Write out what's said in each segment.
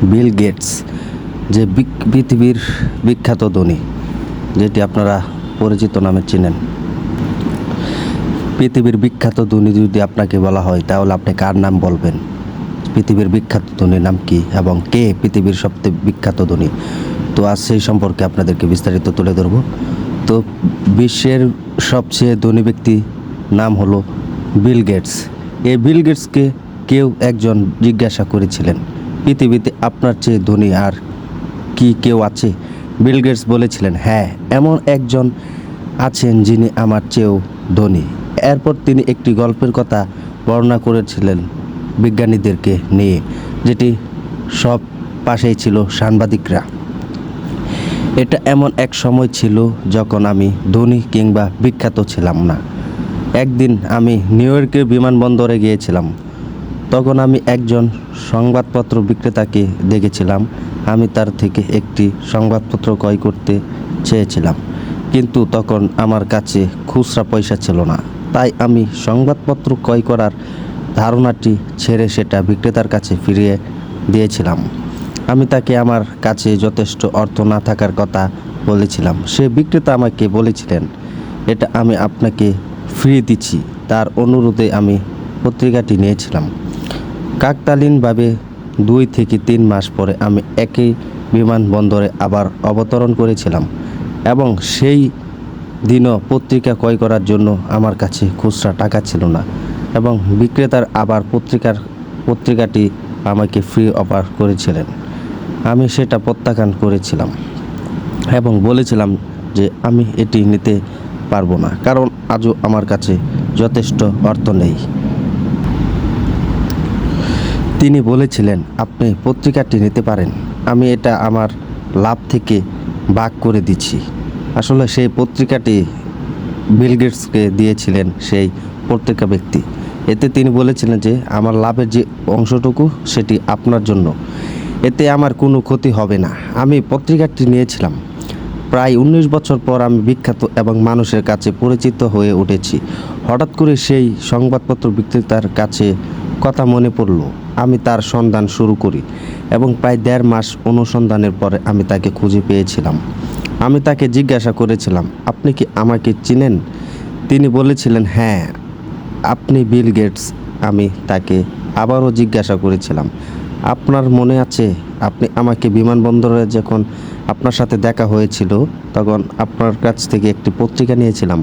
Bill Gates যে পৃথিবীর বিখ্যাত ধনী, যেটি আপনারা পরিচিত নামে চেনেন। পৃথিবীর বিখ্যাত ধনী যদি আপনাকে বলা হয় তাহলে আপনি কার নাম বলবেন? পৃথিবীর বিখ্যাত ধনীর নাম কি এবং কে পৃথিবীর সবচেয়ে বিখ্যাত ধনী? তো আজ সেই সম্পর্কে আপনাদেরকে বিস্তারিত তুলে ধরব। তো বিশ্বের সবচেয়ে ধনী ব্যক্তি নাম হলো বিল গেটস। এই বিল গেটসকে কেউ একজন জিজ্ঞাসা করেছিলেন, পৃথিবীতে আপনার চেয়ে ধনী আর কি কেউ আছে? বিল গেটস বলেছিলেন, হ্যাঁ, এমন একজন আছেন যিনি আমার চেয়েও ধনী। এরপর তিনি একটি গল্পের কথা বর্ণনা করেছিলেন বিজ্ঞানীদেরকে নিয়ে, যেটি সব পাশেই ছিল সাংবাদিকরা। এটা এমন এক সময় ছিল যখন আমি ধনী কিংবা বিখ্যাত ছিলাম না। একদিন আমি নিউ ইয়র্কের বিমানবন্দরে গিয়েছিলাম। তখন আমি একজন সংবাদপত্র বিক্রেতাকে দেখেছিলাম। আমি তার থেকে একটি সংবাদপত্র ক্রয় করতে চেয়েছিলাম, কিন্তু তখন আমার কাছে খুচরা পয়সা ছিল না। তাই আমি সংবাদপত্র ক্রয় করার ধারণাটি ছেড়ে সেটা বিক্রেতার কাছে ফিরিয়ে দিয়েছিলাম। আমি তাকে আমার কাছে যথেষ্ট অর্থ না থাকার কথা বলেছিলাম। সে বিক্রেতা আমাকে বলেছিলেন, এটা আমি আপনাকে ফিরিয়ে দিচ্ছি। তার অনুরোধে আমি পত্রিকাটি নিয়েছিলাম। কাকতালীনভাবে 2 থেকে 3 মাস পরে আমি একই বিমানবন্দরে আবার অবতরণ করেছিলাম এবং সেই দিনও পত্রিকা ক্রয় করার জন্য আমার কাছে খুচরা টাকা ছিল না এবং বিক্রেতার আবার পত্রিকাটি আমাকে ফ্রি অফার করেছিলেন। আমি সেটা প্রত্যাখ্যান করেছিলাম এবং বলেছিলাম যে আমি এটি নিতে পারবো না, কারণ আজও আমার কাছে যথেষ্ট অর্থ নেই। তিনি বলেছিলেন, আপনি পত্রিকাটি নিতে পারেন, আমি এটা আমার লাভ থেকে ভাগ করে দিচ্ছি। আসলে সেই পত্রিকাটি বিল গেটসকে দিয়েছিলেন সেই পত্রিকা ব্যক্তি। এতে তিনি বলেছিলেন যে আমার লাভের যে অংশটুকু সেটি আপনার জন্য, এতে আমার কোনো ক্ষতি হবে না। আমি পত্রিকাটি নিয়েছিলাম। প্রায় 19 বছর পর আমি বিখ্যাত এবং মানুষের কাছে পরিচিত হয়ে উঠেছি। হঠাৎ করে সেই সংবাদপত্র বিক্রেতার কাছে কথা মনে পড়ল। আমি তার সন্ধান শুরু করি এবং প্রায় 1.5 মাস অনুসন্ধানের পরে আমি তাকে খুঁজে পেয়েছিলাম। আমি তাকে জিজ্ঞাসা করেছিলাম, আপনি কি আমাকে চিনেন? তিনি বলেছিলেন, হ্যাঁ, আপনি বিল গেটস। আমি তাকে আবারও জিজ্ঞাসা করেছিলাম, আপনার মনে আছে আপনি আমাকে বিমানবন্দরে যখন আপনার সাথে দেখা হয়েছিল তখন আপনার কাছ থেকে একটি পত্রিকা নিয়েছিলাম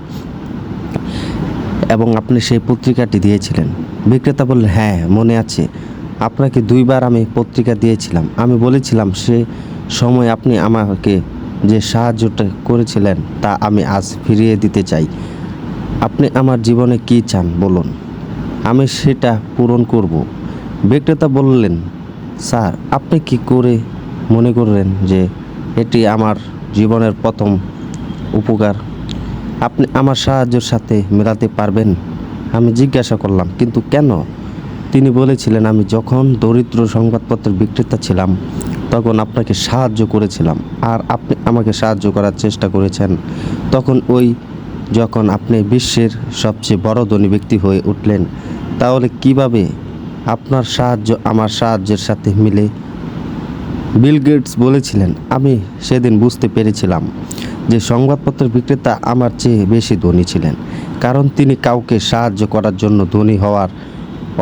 এবং আপনি সেই পত্রিকাটি দিয়েছিলেন? বিক্রেতা বললেন, হ্যাঁ, মনে আছে, আপনাকে 2 বার আমি পত্রিকা দিয়েছিলাম। আমি বলেছিলাম সে সময় আপনি আমাকে যে সাহায্যটা করেছিলেন তা আমি আজ ফিরিয়ে দিতে চাই। আপনি আমার জীবনে কী চান বলুন, আমি সেটা পূরণ করব। বিক্রেতা বললেন, স্যার, আপনি কি করে মনে করলেন যে এটি আমার জীবনের প্রথম উপকার? আপনি আমার সাহায্যের সাথে মেলাতে পারবেন? আমি জিজ্ঞাসা করলাম, কিন্তু কেন? তিনি বলেছিলেন, আমি যখন দরিদ্র সংবাদপত্রের বিক্রেতা ছিলাম তখন আপনাকে সাহায্য করেছিলাম, আর আপনি আমাকে সাহায্য করার চেষ্টা করেছেন যখন আপনি বিশ্বের সবচেয়ে বড় ধনী ব্যক্তি হয়ে উঠলেন। তাহলে কিভাবে আপনার সাহায্য আমার সাহায্যের সাথে মিলে? বিল গেটস বলেছিলেন, আমি সেদিন বুঝতে পেরেছিলাম যে সংবাদপত্রের বিক্রেতা আমার চেয়ে বেশি ধনী ছিলেন, কারণ তিনি কাউকে সাহায্য করার জন্য ধনী হওয়ার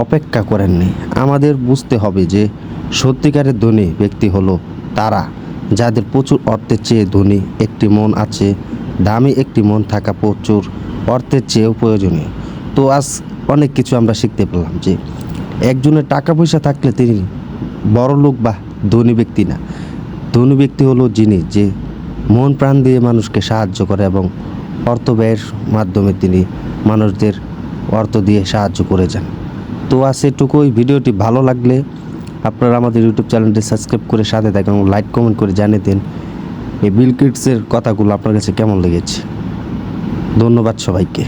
অপেক্ষা করেননি। আমাদের বুঝতে হবে যে সত্যিকারের ধনী ব্যক্তি হলো তারা যাদের প্রচুর অর্থের চেয়ে ধনী একটি মন আছে। দামি একটি মন থাকা প্রচুর অর্থের চেয়েও প্রয়োজনীয়। তো আজ অনেক কিছু আমরা শিখতে পেলাম যে একজনের টাকা পয়সা থাকলে তিনি বড় লোক বা ধনী ব্যক্তি না। ধনী ব্যক্তি হলো যিনি যে মন প্রাণ দিয়ে মানুষকে সাহায্য করে এবং অর্থ ব্যয়ের মাধ্যমে তিনি মানুষদের অর্থ দিয়ে সাহায্য করে যান। তো আজ এটুকুই। ভিডিওটি ভালো লাগলে আপনারা আমাদের ইউটিউব চ্যানেলটি সাবস্ক্রাইব করে সাথে থাকুন এবং লাইক কমেন্ট করে জানিয়ে দিন এই বিল গেটসের কথাগুলো আপনার কাছে কেমন লেগেছে। ধন্যবাদ সবাইকে।